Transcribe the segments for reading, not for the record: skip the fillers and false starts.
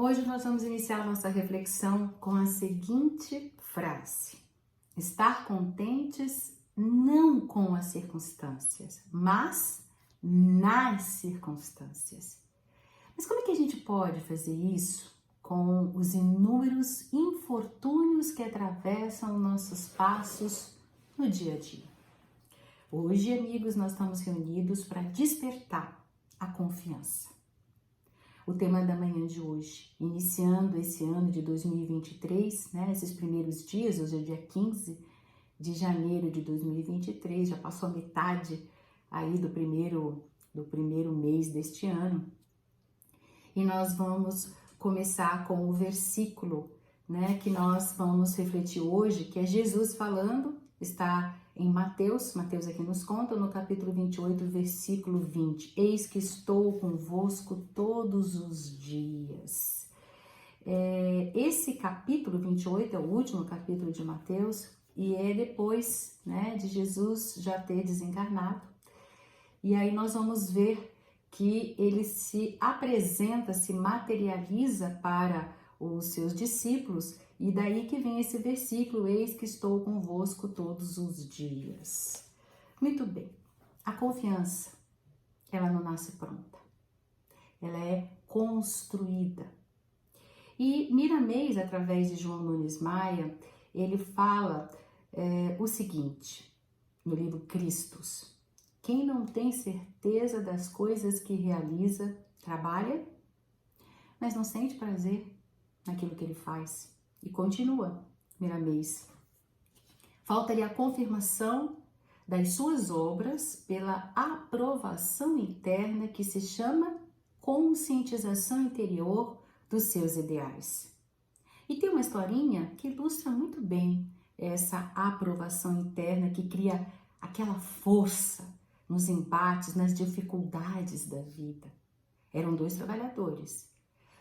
Hoje nós vamos iniciar nossa reflexão com a seguinte frase: estar contentes não com as circunstâncias, mas nas circunstâncias. Mas como é que a gente pode fazer isso com os inúmeros infortúnios que atravessam nossos passos no dia a dia? Hoje, amigos, nós estamos reunidos para despertar a confiança. O tema da manhã de hoje, iniciando esse ano de 2023, esses primeiros dias, hoje é dia 15 de janeiro de 2023, já passou a metade aí do primeiro mês deste ano. E nós vamos começar com o versículo, que nós vamos refletir hoje, que é Jesus falando, está em Mateus aqui nos conta, no capítulo 28, versículo 20. Eis que estou convosco todos os dias. Esse capítulo 28 é o último capítulo de Mateus e é depois de Jesus já ter desencarnado. E aí nós vamos ver que ele se apresenta, se materializa para os seus discípulos, e daí que vem esse versículo, eis que estou convosco todos os dias. Muito bem, a confiança, ela não nasce pronta, ela é construída. E Miramês, através de João Nunes Maia, ele fala o seguinte, no livro Cristos: quem não tem certeza das coisas que realiza, trabalha, mas não sente prazer naquilo que ele faz. E continua, Miramês. Falta-lhe a confirmação das suas obras pela aprovação interna que se chama conscientização interior dos seus ideais. E tem uma historinha que ilustra muito bem essa aprovação interna que cria aquela força nos embates, nas dificuldades da vida. Eram dois trabalhadores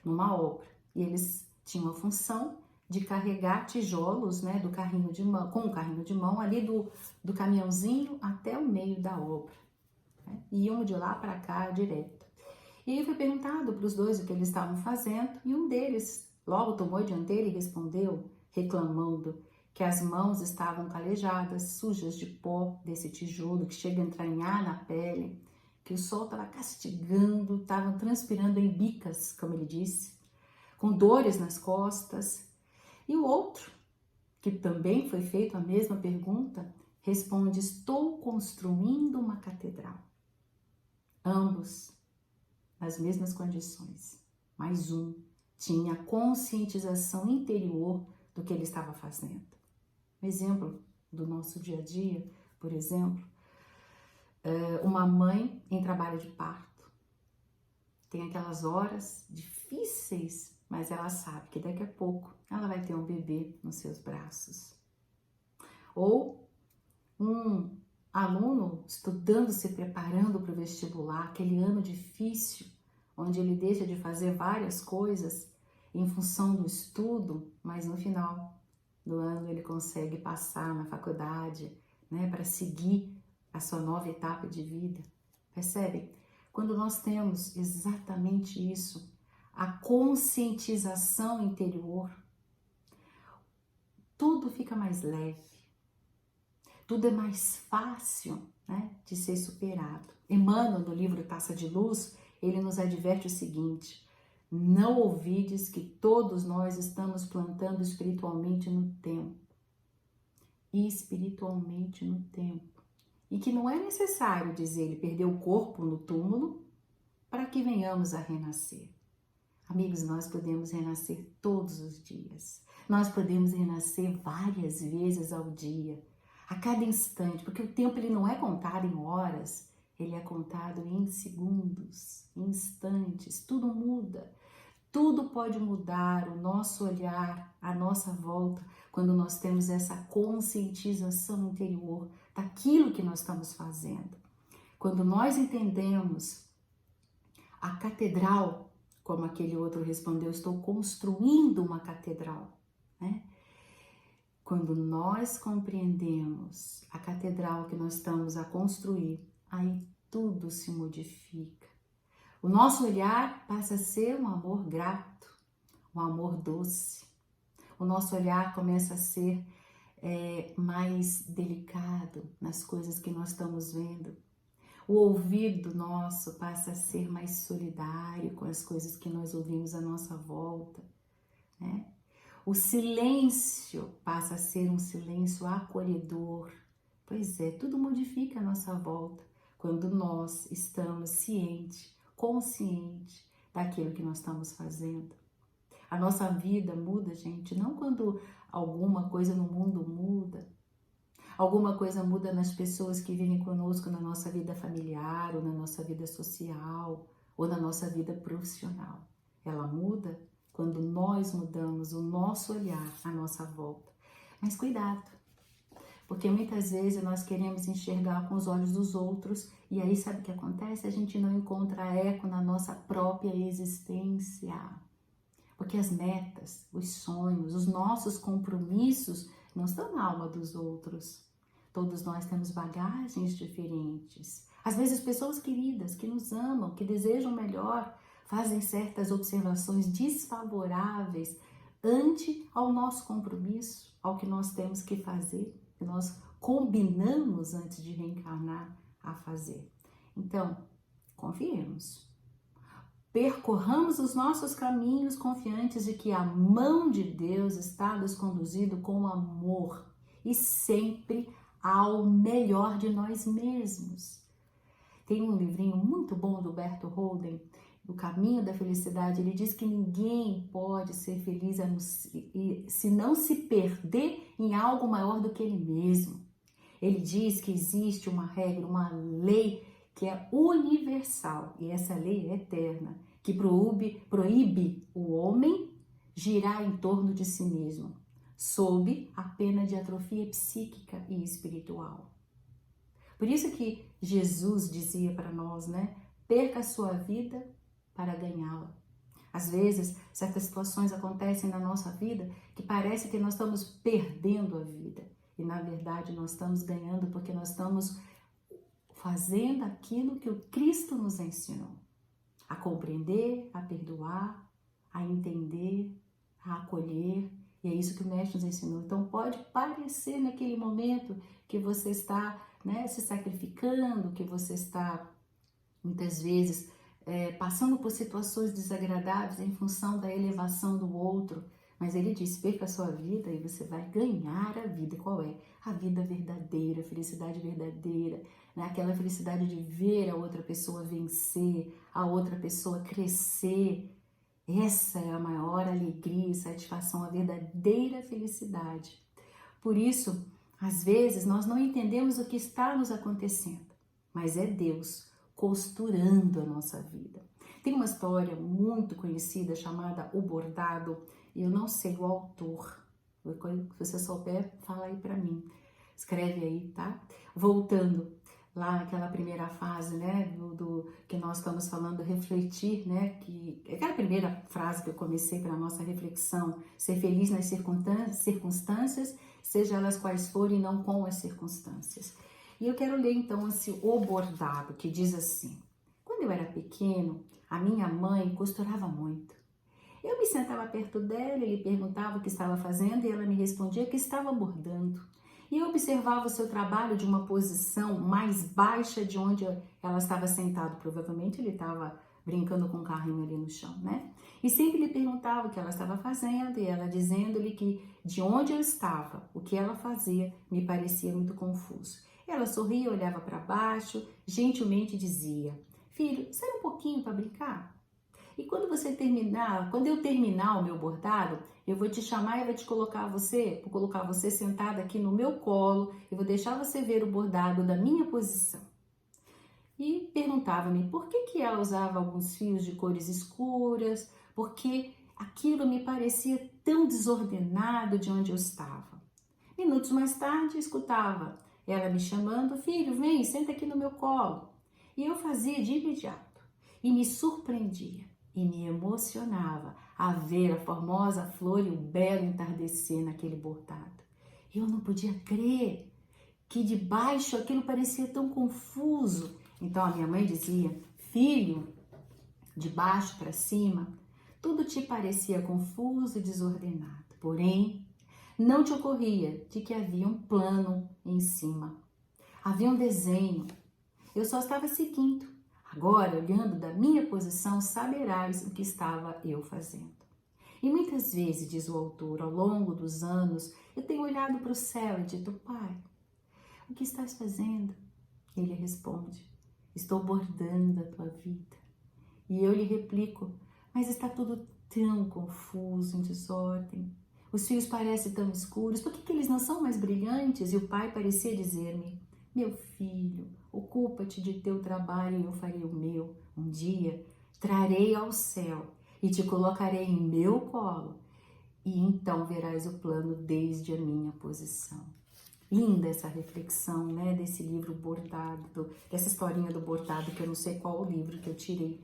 numa obra e eles tinham a função de carregar tijolos do carrinho de mão, com o carrinho de mão ali do caminhãozinho até o meio da obra. E iam de lá para cá direto. E aí foi perguntado para os dois o que eles estavam fazendo e um deles logo tomou a dianteira e respondeu, reclamando que as mãos estavam calejadas, sujas de pó desse tijolo que chega a entranhar na pele, que o sol estava castigando, estavam transpirando em bicas, como ele disse, com dores nas costas. E o outro, que também foi feito a mesma pergunta, responde: estou construindo uma catedral. Ambos nas mesmas condições, mas um tinha conscientização interior do que ele estava fazendo. Um exemplo do nosso dia a dia, por exemplo, uma mãe em trabalho de parto. Tem aquelas horas difíceis, mas ela sabe que daqui a pouco ela vai ter um bebê nos seus braços. Ou um aluno estudando, se preparando para o vestibular, aquele ano difícil, onde ele deixa de fazer várias coisas em função do estudo, mas no final do ano ele consegue passar na faculdade, para seguir a sua nova etapa de vida. Percebem? Quando nós temos exatamente isso, a conscientização interior, tudo fica mais leve, tudo é mais fácil de ser superado. Emmanuel, no livro Taça de Luz, ele nos adverte o seguinte: não ouvides que todos nós estamos plantando espiritualmente no tempo. Espiritualmente no tempo. E que não é necessário, diz ele, perder o corpo no túmulo para que venhamos a renascer. Amigos, nós podemos renascer todos os dias. Nós podemos renascer várias vezes ao dia, a cada instante, porque o tempo ele não é contado em horas, ele é contado em segundos, em instantes, tudo muda. Tudo pode mudar, o nosso olhar, a nossa volta, quando nós temos essa conscientização interior daquilo que nós estamos fazendo. Quando nós entendemos a catedral, como aquele outro respondeu, estou construindo uma catedral, Quando nós compreendemos a catedral que nós estamos a construir, aí tudo se modifica. O nosso olhar passa a ser um amor grato, um amor doce. O nosso olhar começa a ser mais delicado nas coisas que nós estamos vendo. O ouvido nosso passa a ser mais solidário com as coisas que nós ouvimos à nossa volta, né? O silêncio passa a ser um silêncio acolhedor. Pois é, tudo modifica a nossa volta quando nós estamos conscientes daquilo que nós estamos fazendo. A nossa vida muda, gente, não quando alguma coisa no mundo muda. Alguma coisa muda nas pessoas que vivem conosco na nossa vida familiar, ou na nossa vida social, ou na nossa vida profissional. Ela muda quando nós mudamos o nosso olhar à nossa volta. Mas cuidado, porque muitas vezes nós queremos enxergar com os olhos dos outros e aí sabe o que acontece? A gente não encontra eco na nossa própria existência. Porque as metas, os sonhos, os nossos compromissos não estão na alma dos outros. Todos nós temos bagagens diferentes. Às vezes pessoas queridas que nos amam, que desejam melhor, fazem certas observações desfavoráveis ante ao nosso compromisso, ao que nós temos que fazer, que nós combinamos antes de reencarnar a fazer. Então, confiemos. Percorramos os nossos caminhos confiantes de que a mão de Deus está nos conduzindo com amor e sempre ao melhor de nós mesmos. Tem um livrinho muito bom do Berto Holden, O Caminho da Felicidade. Ele diz que ninguém pode ser feliz se não se perder em algo maior do que ele mesmo. Ele diz que existe uma regra, uma lei que é universal, e essa lei é eterna, que proíbe o homem girar em torno de si mesmo, sob a pena de atrofia psíquica e espiritual. Por isso que Jesus dizia para nós, né? Perca a sua vida para ganhá-la. Às vezes, certas situações acontecem na nossa vida que parece que nós estamos perdendo a vida. E, na verdade, nós estamos ganhando porque nós estamos fazendo aquilo que o Cristo nos ensinou. A compreender, a perdoar, a entender, a acolher. E é isso que o Mestre nos ensinou. Então, pode parecer naquele momento que você está, né, se sacrificando, que você está, muitas vezes, passando por situações desagradáveis em função da elevação do outro. Mas ele diz, perca a sua vida e você vai ganhar a vida. Qual é? A vida verdadeira, a felicidade verdadeira, né? Aquela felicidade de ver a outra pessoa vencer, a outra pessoa crescer. Essa é a maior alegria e satisfação, a verdadeira felicidade. Por isso, às vezes, nós não entendemos o que está nos acontecendo, mas é Deus costurando a nossa vida. Tem uma história muito conhecida chamada O Bordado, e eu não sei o autor. Se você souber, fala aí para mim. Escreve aí, tá? Voltando lá naquela primeira fase, né, do que nós estamos falando, refletir, né, que aquela primeira frase que eu comecei para a nossa reflexão, ser feliz nas circunstâncias, seja elas quais forem, não com as circunstâncias. E eu quero ler então esse O Bordado, que diz assim: quando eu era pequeno, a minha mãe costurava muito. Eu me sentava perto dela e lhe perguntava o que estava fazendo e ela me respondia que estava bordando. E eu observava o seu trabalho de uma posição mais baixa de onde ela estava sentada. Provavelmente ele estava brincando com o carrinho ali no chão, né? E sempre lhe perguntava o que ela estava fazendo e ela dizendo-lhe que de onde eu estava, o que ela fazia, me parecia muito confuso. Ela sorria, olhava para baixo, gentilmente dizia: filho, sai um pouquinho para brincar. E quando eu terminar o meu bordado, eu vou te chamar e vou colocar você sentada aqui no meu colo e vou deixar você ver o bordado da minha posição. E perguntava-me por que ela usava alguns fios de cores escuras, porque aquilo me parecia tão desordenado de onde eu estava. Minutos mais tarde, escutava ela me chamando: filho, vem, senta aqui no meu colo. E eu fazia de imediato e me surpreendia. E me emocionava a ver a formosa flor e o belo entardecer naquele bordado. Eu não podia crer que de baixo aquilo parecia tão confuso. Então a minha mãe dizia: filho, de baixo para cima, Tudo te parecia confuso e desordenado, porém, não te ocorria de que havia um plano em cima. Havia um desenho. Eu só estava seguindo. Agora, olhando da minha posição, saberás o que estava eu fazendo. E muitas vezes, diz o autor, ao longo dos anos, eu tenho olhado para o céu e dito, Pai, o que estás fazendo? Ele responde, estou bordando a tua vida. E eu lhe replico, mas está tudo tão confuso, em desordem. Os fios parecem tão escuros, por que eles não são mais brilhantes? E o pai parecia dizer-me, meu filho, ocupa-te de teu trabalho e eu farei o meu. Um dia trarei ao céu e te colocarei em meu colo, e então verás o plano desde a minha posição. Linda essa reflexão, né, desse livro bordado, dessa historinha do bordado, que eu não sei qual o livro que eu tirei.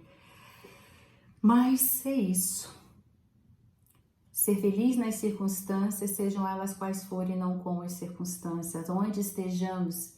Mas é isso. Ser feliz nas circunstâncias, sejam elas quais forem, não com as circunstâncias. Onde estejamos,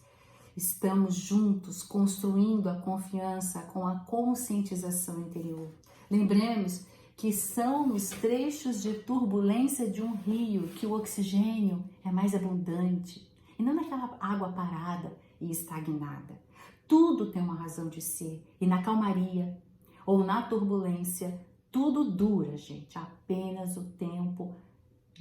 estamos juntos, construindo a confiança com a conscientização interior. Lembremos que são nos trechos de turbulência de um rio que o oxigênio é mais abundante, e não naquela água parada e estagnada. Tudo tem uma razão de ser, e na calmaria ou na turbulência, tudo dura, gente, apenas o tempo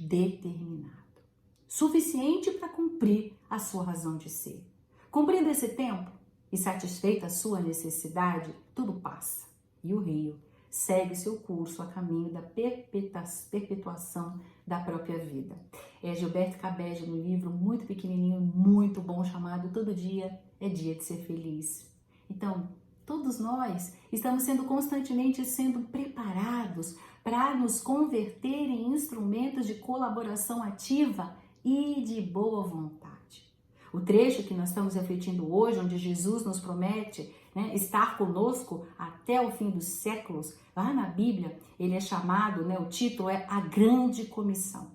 determinado. Suficiente para cumprir a sua razão de ser. Cumprindo esse tempo e satisfeita a sua necessidade, tudo passa. E o rio segue seu curso a caminho da perpetuação da própria vida. É Gilberto Cabed, no livro muito pequenininho, muito bom, chamado Todo Dia é Dia de Ser Feliz. Então, todos nós estamos sendo constantemente preparados para nos converter em instrumentos de colaboração ativa e de boa vontade. O trecho que nós estamos refletindo hoje, onde Jesus nos promete, né, estar conosco até o fim dos séculos, lá na Bíblia, ele é chamado, né, o título é A Grande Comissão.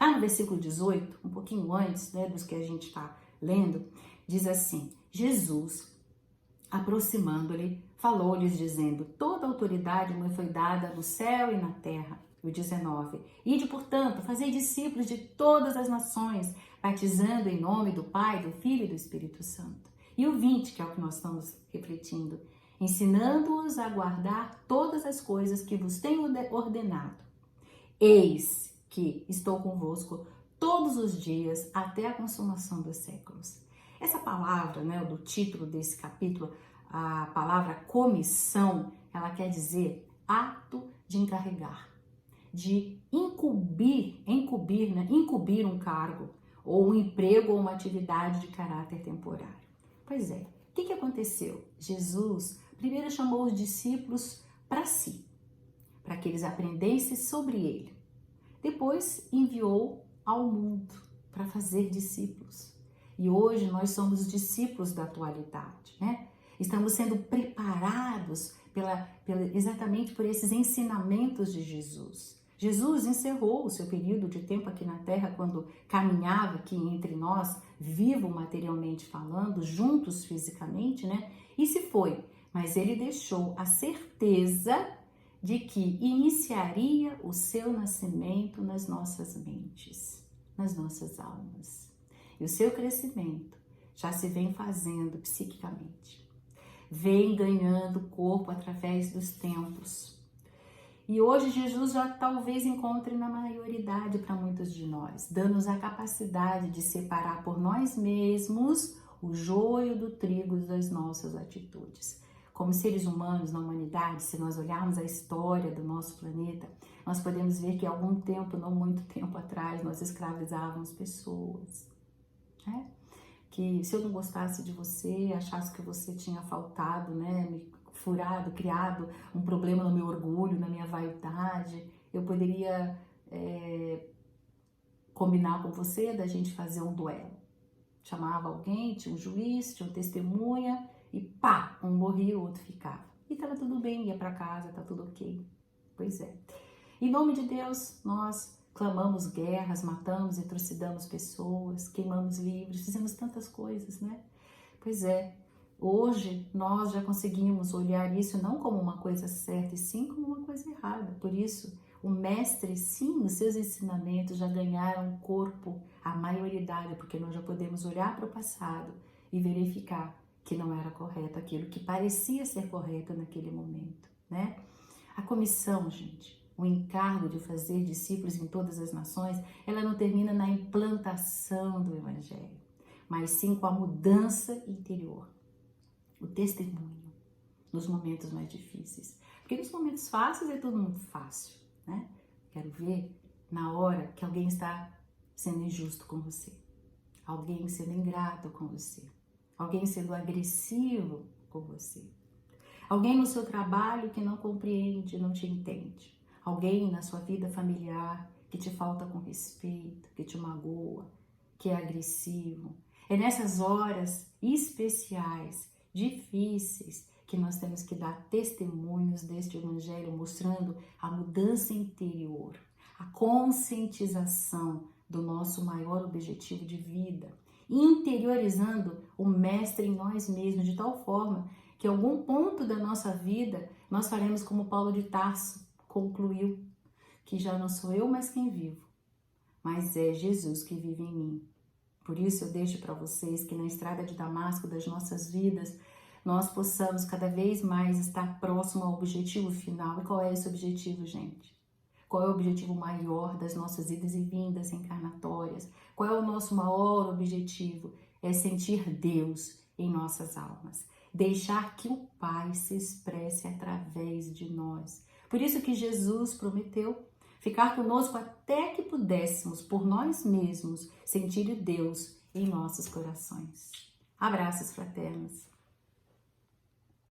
Lá no versículo 18, um pouquinho antes, né, dos que a gente está lendo, diz assim, Jesus, aproximando-lhe, falou-lhes dizendo, toda autoridade me foi dada no céu e na terra. O 19, ide, portanto, fazei discípulos de todas as nações, batizando em nome do Pai, do Filho e do Espírito Santo. E o 20, que é o que nós estamos refletindo, ensinando-os a guardar todas as coisas que vos tenho ordenado. Eis que estou convosco todos os dias até a consumação dos séculos. Essa palavra, né, do título desse capítulo, a palavra comissão, ela quer dizer ato de encarregar, de incumbir um cargo, ou um emprego ou uma atividade de caráter temporário. Pois é, o que aconteceu? Jesus primeiro chamou os discípulos para si, para que eles aprendessem sobre ele. Depois enviou ao mundo para fazer discípulos. E hoje nós somos discípulos da atualidade, né? Estamos sendo preparados exatamente por esses ensinamentos de Jesus. Jesus encerrou o seu período de tempo aqui na Terra quando caminhava aqui entre nós, vivo materialmente falando, juntos fisicamente, né? E se foi, mas ele deixou a certeza de que iniciaria o seu nascimento nas nossas mentes, nas nossas almas. E o seu crescimento já se vem fazendo psiquicamente. Vem ganhando corpo através dos tempos. E hoje Jesus já talvez encontre na maioridade para muitos de nós, dando-nos a capacidade de separar por nós mesmos o joio do trigo das nossas atitudes. Como seres humanos na humanidade, se nós olharmos a história do nosso planeta, nós podemos ver que há algum tempo, não muito tempo atrás, nós escravizávamos pessoas, né? Que se eu não gostasse de você, achasse que você tinha faltado, né, me furado, criado um problema no meu orgulho, na minha vaidade, eu poderia combinar com você da gente fazer um duelo. Chamava alguém, tinha um juiz, tinha uma testemunha e pá, um morria, o outro ficava. E tava tudo bem, ia para casa, tá tudo ok. Pois é. Em nome de Deus, nós clamamos guerras, matamos e trucidamos pessoas, queimamos livros, fizemos tantas coisas, né? Pois é, Hoje nós já conseguimos olhar isso não como uma coisa certa, e sim como uma coisa errada. Por isso, o mestre, sim, os seus ensinamentos já ganharam corpo, a maioridade, porque nós já podemos olhar para o passado e verificar que não era correto aquilo que parecia ser correto naquele momento, né? A comissão, gente, o encargo de fazer discípulos em todas as nações, ela não termina na implantação do evangelho, mas sim com a mudança interior, o testemunho nos momentos mais difíceis. Porque nos momentos fáceis é tudo muito fácil, né? Quero ver na hora que alguém está sendo injusto com você, alguém sendo ingrato com você, alguém sendo agressivo com você, alguém no seu trabalho que não compreende, não te entende, alguém na sua vida familiar que te falta com respeito, que te magoa, que é agressivo. É nessas horas especiais, difíceis, que nós temos que dar testemunhos deste evangelho, mostrando a mudança interior, a conscientização do nosso maior objetivo de vida, interiorizando o mestre em nós mesmos, de tal forma que em algum ponto da nossa vida nós faremos como Paulo de Tarso concluiu, que já não sou eu mais quem vivo, mas é Jesus que vive em mim. Por isso eu deixo para vocês que na estrada de Damasco das nossas vidas, nós possamos cada vez mais estar próximo ao objetivo final. E qual é esse objetivo, gente? Qual é o objetivo maior das nossas idas e vindas encarnatórias? Qual é o nosso maior objetivo? É sentir Deus em nossas almas. Deixar que o Pai se expresse através de nós. Por isso que Jesus prometeu ficar conosco até que pudéssemos, por nós mesmos, sentir Deus em nossos corações. Abraços fraternos.